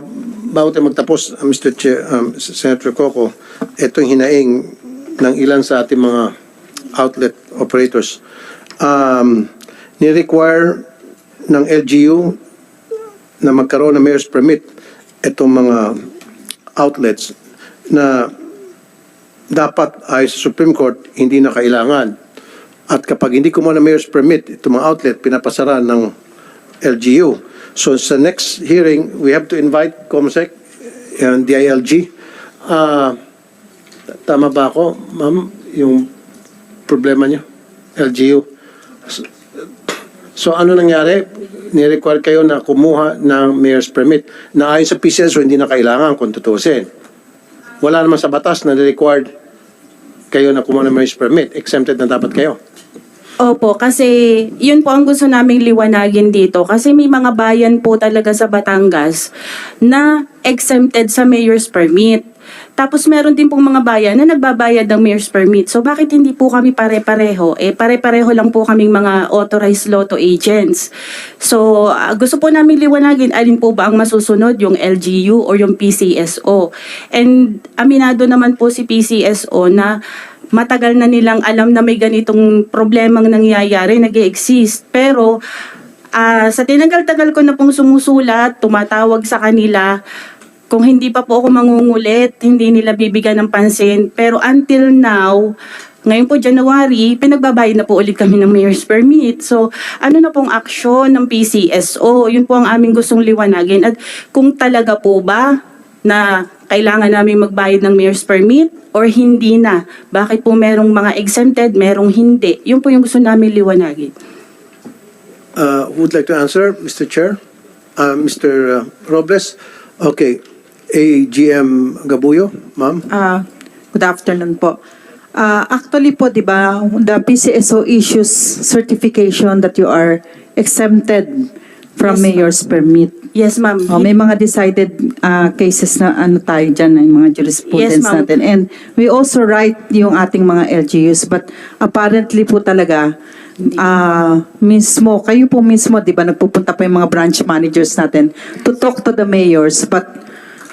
bago tayo magtapos, Mr. Chair, Senator Coco, itong hinaing ng ilan sa ating mga outlet operators, ni-require ng LGU na magkaroon ng mayor's permit itong mga outlets na dapat ay sa Supreme Court hindi na kailangan. At kapag hindi kumuha ng mayor's permit, itong mga outlet, pinapasara ng LGU. So sa next hearing, we have to invite COMSEC and DILG. Tama ba ako, ma'am, yung problema niyo? LGU. So ano nangyari? Ni-require kayo na kumuha ng mayor's permit na ayon sa PCSO hindi na kailangan kung tutusin. Wala naman sa batas na required kayo na kumuha ng mayor's permit. Exempted na dapat kayo. Opo, kasi yun po ang gusto naming liwanagin dito. Kasi may mga bayan po talaga sa Batangas na exempted sa mayor's permit. Tapos meron din pong mga bayan na nagbabayad ng mayor's permit. So bakit hindi po kami pare-pareho? Pare-pareho lang po kaming mga authorized lotto agents. So gusto po namin liwanagin alin po ba ang masusunod, yung LGU or yung PCSO. And aminado naman po si PCSO na matagal na nilang alam na may ganitong problemang nangyayari, nag-exist. Pero sa tinagal-tagal ko na pong sumusulat, tumatawag sa kanila, kung hindi pa po ako mangungulit, hindi nila bibigyan ng pansin. Pero until now, ngayon po January, pinagbabayad na po ulit kami ng mayor's permit. So ano na pong aksyon ng PCSO? Yun po ang aming gustong liwanagin. At kung talaga po ba na kailangan namin magbayad ng mayor's permit or hindi na? Bakit po merong mga exempted, merong hindi? Yun po yung gusto namin liwanagin. Who would like to answer, Mr. Chair? Mr. Robles? Okay. AGM Gabuyo, ma'am? Good afternoon po. Actually po, di ba, the PCSO issues certification that you are exempted from mayor's permit. Yes, ma'am. May mga decided cases na ano tayo dyan, yung mga jurisprudence Yes, ma'am. natin. And we also write yung ating mga LGUs. But apparently po talaga, mismo, kayo po mismo, di ba, nagpupunta pa yung mga branch managers natin to talk to the mayors. But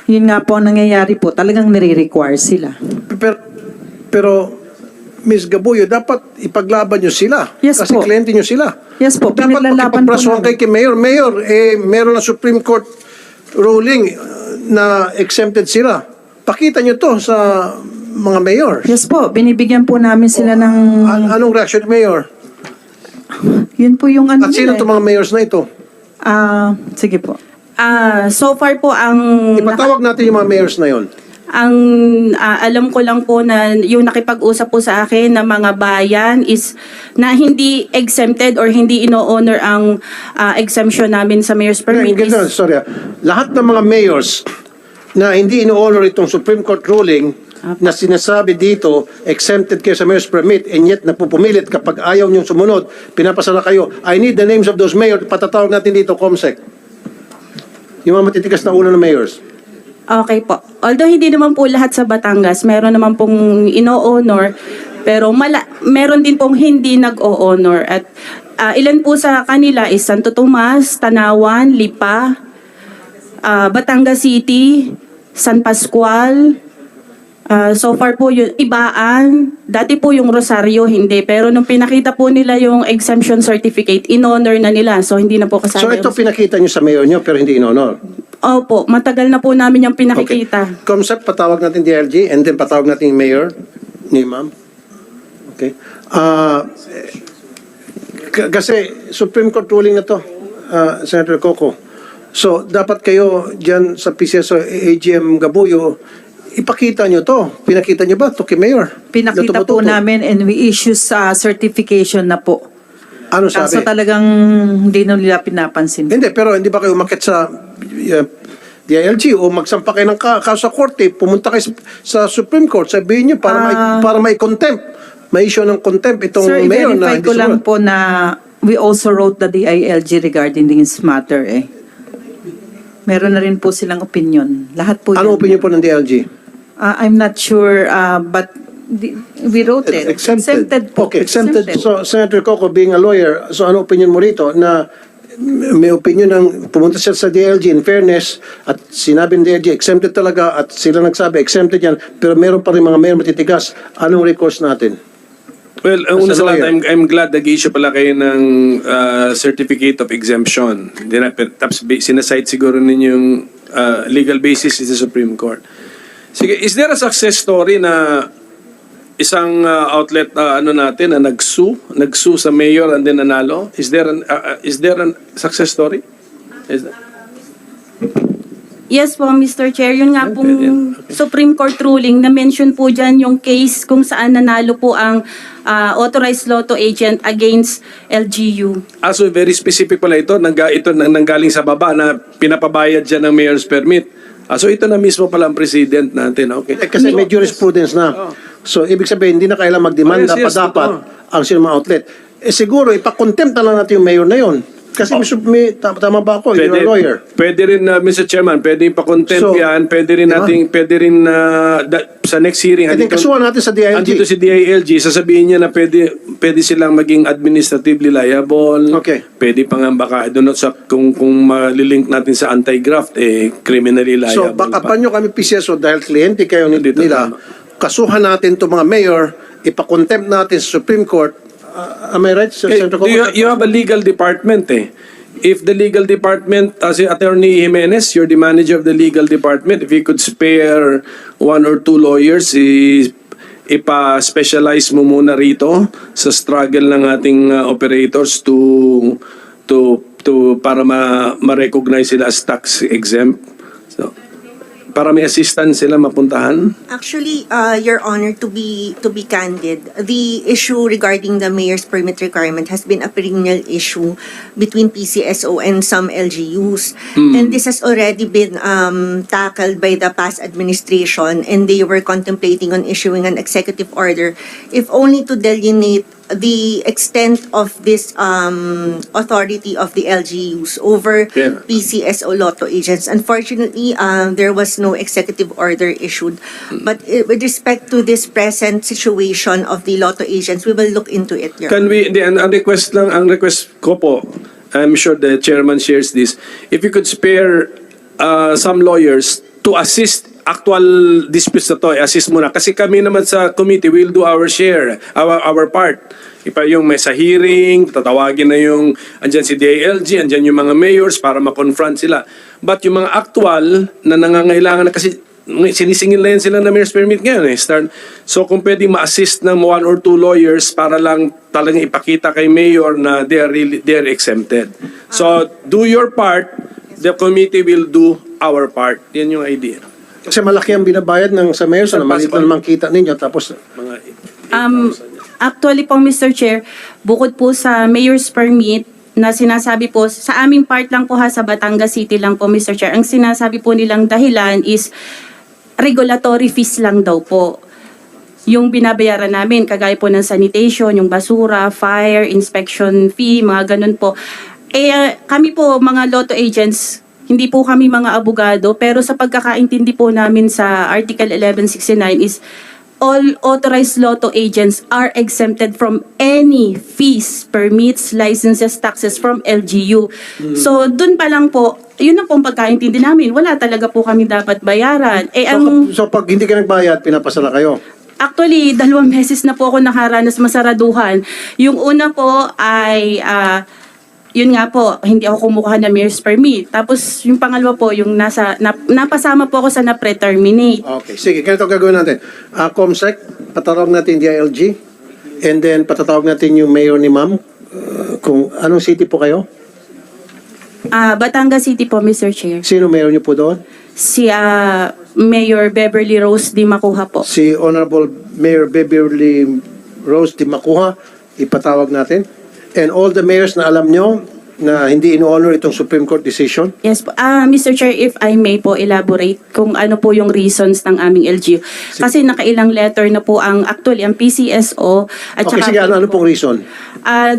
yun nga po ang nangyayari po, talagang nire-require sila. Pero Ms. Gabuyo, dapat ipaglaban nyo sila. Yes kasi po. kliyente nyo sila. Yes po, Dapat pinaglalaban po makipagprasuhan namin. kay Mayor. Mayor, meron na Supreme Court ruling na exempted sila. Pakita nyo to sa mga mayor. Yes po, binibigyan po namin sila ng... Anong reaction, Mayor? Yun po yung ano At sino nila itong mga mayors na ito? Sige po. So far po ang Ipatawag natin yung mga mayors na yon. alam ko lang po na yung nakipag-usap po sa akin na mga bayan is na hindi exempted or hindi ino-honor ang exemption namin sa mayor's permit. Sorry. Lahat ng mga mayors na hindi ino-honor itong Supreme Court ruling na sinasabi dito, exempted kayo sa mayor's permit, and yet napupumilit kapag ayaw niyong sumunod, pinapasala kayo. I need the names of those mayors. Patatawag natin dito, COMSEC. Yung mga matitikas na ulo ng mayors. Okay po. Although hindi naman po lahat sa Batangas, meron naman pong ino-honor, pero meron din pong hindi nag-o-honor. At ilan po sa kanila is Santo Tomas, Tanawan, Lipa, Batangas City, San Pascual. So far po yung Ibaan, dati po yung Rosario, hindi. Pero nung pinakita po nila yung exemption certificate, in-honor na nila. So hindi na po kasama. So ito pinakita niyo sa mayor niyo pero hindi in-honor. Opo, matagal na po namin yung pinakikita. Okay. COMSEC, patawag natin DLG and then patawag natin yung mayor ni ma'am. Okay. Kasi Supreme Court ruling na to, Senator Coco. So, dapat kayo dyan sa PCSO AGM Gabuyo, ipakita nyo to. Pinakita nyo ba to kay mayor? Pinakita po namin and we issue sa certification na po. Ano sabi? Kaso talagang hindi na nila pinapansin. Hindi, pero hindi ba kayo umakyat sa DILG o magsampa kayo ng kaso sa korte, pumunta kayo sa Supreme Court, sabihin nyo para may contempt, may issue ng contempt itong Sir, mayor na i-verify hindi ko lang sumunod. po na we also wrote the DILG regarding this matter Meron na rin po silang opinion. Lahat po Ano yan. opinion po ng DILG? I'm not sure, but we wrote it. Exempted. po. Okay, exempted. So, Senator Coco, being a lawyer, so ano opinion mo rito na may opinion ng pumunta siya sa DLG in fairness at sinabi ng DLG exempted talaga at sila nagsabi exempted yan pero meron pa rin mga mayor matitigas. Anong recourse natin? Well, una As a sa lahat, lawyer. I'm glad nag-issue pala kayo ng certificate of exemption. Tapos sinasite siguro ninyong legal basis is the Supreme Court. Sige, is there a success story na isang outlet natin na nag-sue sa mayor and then nanalo? Is there an success story? Is that? Yes po, Mr. Chair. Yun nga pong Supreme Court ruling, na-mention po dyan yung case kung saan nanalo po ang authorized lotto agent against LGU. So very specific pala ito, nanggaling sa baba na pinapabayad dyan ng mayor's permit. So ito na mismo pala ang president natin. Okay. Kasi may jurisprudence na. So, ibig sabihin, hindi na kailangan magdemanda Yes, pa dapat ang sinumang outlet. Siguro, ipakontempt na lang natin yung mayor na yun. Kasi tama ba ako? You're a lawyer. Pwede rin, Mr. Chairman, pwede ipa-contempt So, yan. Pwede rin sa next hearing. I think kasuhan natin sa DILG. Andito si DILG, sasabihin niya na pwede silang maging administratively liable. Okay. Pwede pa nga baka, I don't know, kung malilink natin sa anti-graft, criminally liable. So, bakapan nyo kami PCSO dahil kliyente kayo nila. Kasuhan natin itong mga mayor, ipakontempt natin sa Supreme Court. Am I right, Sir Senator Coco? You have a legal department If the legal department, si Attorney Jimenez, you're the manager of the legal department, if you could spare 1 or 2 lawyers, ipa-specialize mo muna rito sa struggle ng ating operators para ma-recognize sila as tax exempt. So, para may assistance sila mapuntahan? Actually, Your Honor, to be candid, the issue regarding the mayor's permit requirement has been a perennial issue between PCSO and some LGUs. And this has already been tackled by the past administration, and they were contemplating on issuing an executive order, if only to delineate the extent of this authority of the LGUs over PCSO lotto agents. Unfortunately, there was no executive order issued. But with respect to this present situation of the lotto agents, we will look into it. Your Can we, ang request ko po, I'm sure the chairman shares this, if you could spare some lawyers to assist actual disputes na to, assist muna. Kasi kami naman sa committee, we'll do our share, our part. Ipa yung may sa hearing, tatawagin na yung, andyan si DILG, andyan yung mga mayors para ma-confront sila. But yung mga actual na nangangailangan na, kasi sinisingil na yan sila na mayor's permit ngayon eh. So kung pwede ma-assist ng 1 or 2 lawyers para lang talagang ipakita kay mayor na they're exempted. So do your part, the committee will do our part. Yan yung idea. Kasi malaki ang binabayad ng sa mayor, so maliit na naman kita ninyo, tapos Actually po, Mr. Chair, bukod po sa mayor's permit na sinasabi po, sa aming part lang po sa Batangas City lang po, Mr. Chair, ang sinasabi po nilang dahilan is regulatory fees lang daw po. Yung binabayaran namin, kagaya po ng sanitation, yung basura, fire, inspection fee, mga ganun po. Kami po, mga lotto agents, hindi po kami mga abogado, pero sa pagkakaintindi po namin sa Article 1169 is all authorized lotto agents are exempted from any fees, permits, licenses, taxes from LGU. So, dun pa lang po, yun ang pong pagkaintindi namin. Wala talaga po kami dapat bayaran. so pag hindi ka nagbayad, pinapasala kayo? Actually, 2 beses na po ako nakaranas masaraduhan. Yung una po ay yun nga po, hindi ako kumukuha ng mayor's permit. Tapos yung pangalawa po, yung napasama po ako sa na-pre-terminate. Okay, sige, ganito gagawin natin. COMSEC, patatawag natin DILG, and then patatawag natin yung mayor ni ma'am. Kung anong city po kayo? Batangas City po, Mr. Chair. Sino mayor niyo po doon? Si Mayor Beverly Rose Di Macuja po. Si Honorable Mayor Beverly Rose Di Macuja, ipatawag natin. And all the mayors na alam nyo na hindi in-honor itong Supreme Court decision? Yes po. Mr. Chair, if I may po elaborate kung ano po yung reasons ng aming LGU. Kasi nakailang letter na po ang PCSO at Okay, saka sige, ano pong reason?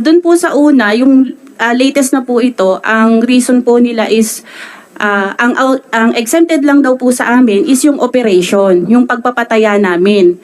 Doon po sa una, yung latest na po ito, ang reason po nila is ang exempted lang daw po sa amin is yung operation, yung pagpapataya namin.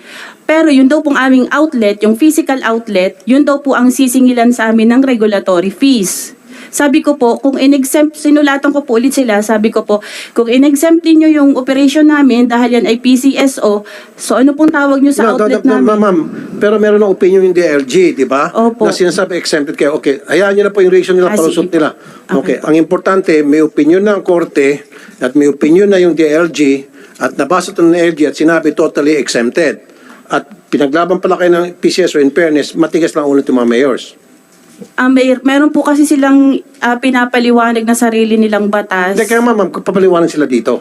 Pero yun daw pong aming outlet, yung physical outlet, yun daw po ang sisingilan sa amin ng regulatory fees. Sabi ko po, kung in-exempt, sinulatan ko po ulit sila, sabi ko po, kung in-exempt niyo yung operation namin dahil yan ay PCSO, so ano pong tawag niyo sa outlet namin? Ma'am, pero meron ng opinion yung DLG, di ba? Opo. Na sinasabi exempted kayo. Okay, hayaan niyo na po yung reason nila, palusot sige po. nila. Okay, ang importante, may opinion na ang korte at may opinion na yung DLG at nabasa ito ng DLG at sinabi totally exempted. At pinaglaban pala kayo ng PCSO, in fairness, matigas lang ulit yung mga mayors. Meron po kasi silang pinapaliwanag na sarili nilang batas. Hindi, kaya ma'am, papaliwanag sila dito.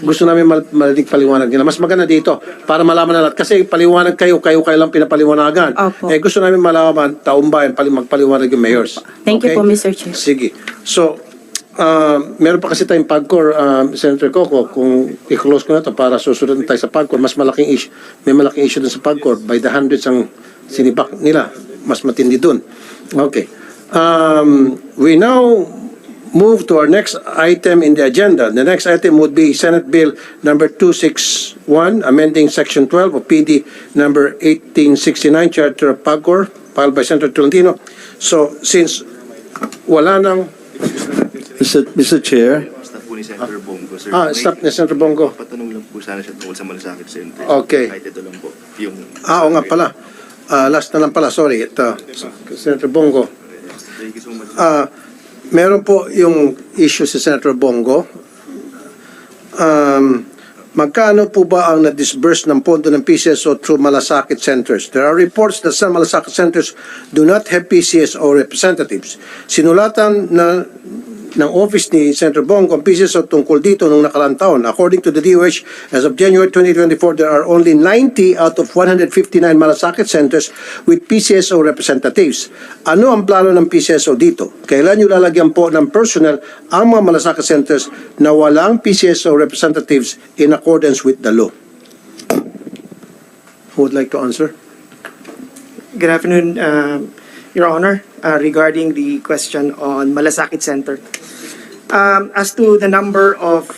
Gusto namin marinig paliwanag nila. Mas maganda dito para malaman na lahat. Kasi paliwanag kayo lang pinapaliwanagan. Opo. Gusto namin malaman, taong bayan, magpaliwanag yung mayors. Thank you po, Mr. Chair. Sige. So, meron pa kasi tayong PAGCOR, Senator Coco, kung i-close ko na ito para susunod na tayo sa PAGCOR, mas malaking issue, may malaking issue dun sa PAGCOR. By the hundreds ang sinibak nila. Mas matindi dun. Okay. We now move to our next item in the agenda. The next item would be Senate Bill number 261, amending Section 12 of PD number 1869, Charter of PAGCOR, filed by Senator Tolentino. So, since wala nang... Mr. Chair. Staff po ni Senator Bongo, sir. Staff ni Senator Bongo. Patanong lang po sana siya tungkol sa Malasakit Center. Okay. Kahit ito lang po. Yung... Oo nga pala. Last na lang pala, sorry. Ito, Senator Bongo. Thank you so much. Meron po yung issue si Senator Bongo. Magkano po ba ang na-disburse ng pondo ng PCSO through Malasakit Centers? There are reports that some Malasakit Centers do not have PCSO representatives. Sinulatan na ng office ni Senator Bongo ang PCSO tungkol dito nung nakaraang taon. According to the DOH, as of January 2024, there are only 90 out of 159 malasakit centers with PCSO representatives. Ano ang plano ng PCSO dito? Kailan nyo lalagyan po ng personnel ang mga malasakit centers na walang PCSO representatives in accordance with the law? Who would like to answer? Good afternoon, Your Honor. Regarding the question on Malasakit Center. As to the number of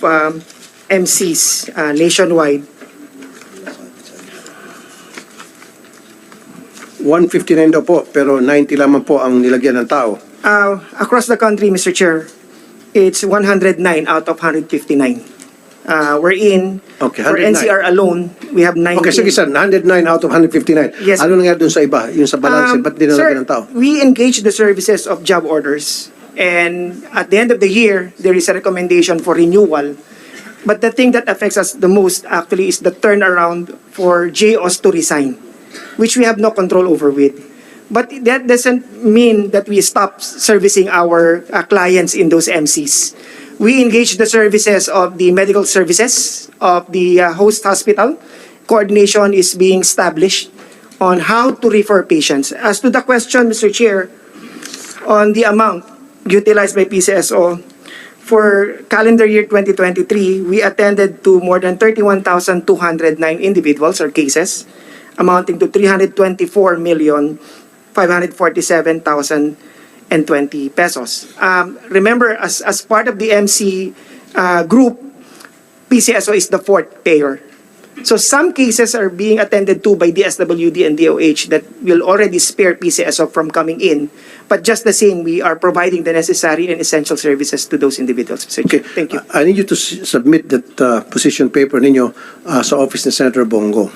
MCs nationwide, 159 daw po, pero 90 lamang po ang nilagyan ng tao. across the country, Mr. Chair, it's 109 out of 159. Okay, for 109. NCR alone, we have 19. Okay, sige sir, 109 out of 159. Yes. Ano nangyari dun sa iba? Yung sa balance, ba't di nalagyan ng tao? We engage the services of job orders, and at the end of the year, there is a recommendation for renewal. But the thing that affects us the most actually is the turnaround for JOs to resign, which we have no control over with. But that doesn't mean that we stop servicing our clients in those MCs. We engage the services of the medical services of the host hospital. Coordination is being established on how to refer patients. As to the question, Mr. Chair, on the amount utilized by PCSO, for calendar year 2023, we attended to more than 31,209 individuals or cases, amounting to 324,547,020 pesos. Remember, as part of the MC group, PCSO is the fourth payer. So some cases are being attended to by DSWD and DOH that will already spare PCSO from coming in. But just the same, we are providing the necessary and essential services to those individuals. Okay. Thank you. I need you to submit that position paper ninyo sa office ni Senator Bongo.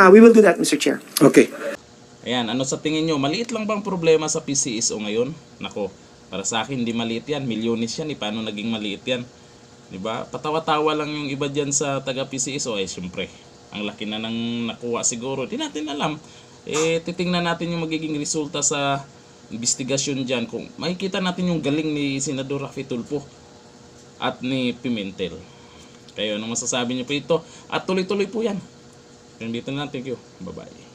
We will do that, Mr. Chair. Okay. Ayan, ano sa tingin nyo? Maliit lang bang problema sa PCSO ngayon? Nako, para sa akin hindi maliit yan. Milyones yan. Paano naging maliit yan? Diba? Patawa-tawa lang yung iba dyan sa taga-PCSO. Siyempre, ang laki na nang nakuha siguro. Di natin alam. Titingnan natin yung magiging resulta sa investigasyon dyan. Kung makikita natin yung galing ni Senador Raffy Tulfo at ni Pimentel. Kayo, anong masasabi nyo po ito? At tuloy-tuloy po yan. Dito na. Thank you. Bye-bye.